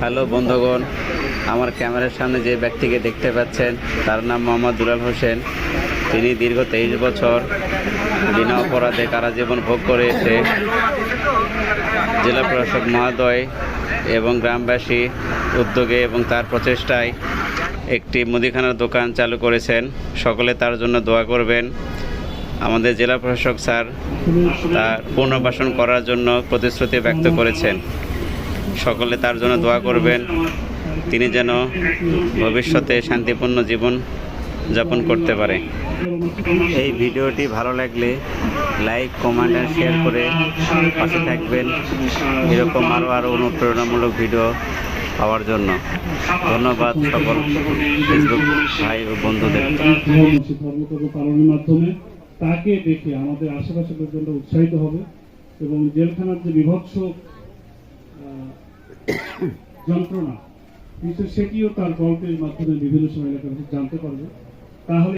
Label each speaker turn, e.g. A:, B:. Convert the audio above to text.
A: Hello বন্ধুগণ, আমার ক্যামেরার সামনে যে ব্যক্তিকে দেখতে পাচ্ছেন তার নাম মোহাম্মদ দুলাল হোসেন। তিনি দীর্ঘ 23 বছর বিনা অপরাধে কারাজীবন ভোগ করে এসে জেলা প্রশাসক মহোদয় এবং গ্রামবাসী উদ্যোগে এবং তার প্রচেষ্টায় একটি মুদিখানার দোকান চালু করেছেন। সকলে তার জন্য দোয়া করবেন। আমাদের জেলা প্রশাসক স্যার তার পুনর্বাসন করার জন্য প্রতিশ্রুতি ব্যক্ত করেছেন। সকলে তার জন্য দোয়া করবেন, তিনি যেন ভবিষ্যতে শান্তিপূর্ণ জীবন যাপন করতে পারে। এই ভিডিওটি ভালো লাগলে লাইক, কমেন্ট আর শেয়ার করে পাশে থাকবেন এরকম আরও অনুপ্রেরণামূলক ভিডিও পাওয়ার জন্য। ধন্যবাদ সকল ফেসবুক ভাই ও বন্ধুদের।
B: পালনের মাধ্যমে তাকে দেখে আমাদের আশেপাশের লোকজনরা উৎসাহিত হবে এবং জেলখানার যে বিভৎস যন্ত্রণা সেটিও তার গল্পের মাধ্যমে বিভিন্ন সময় এলাকার জানতে পারবে। তাহলে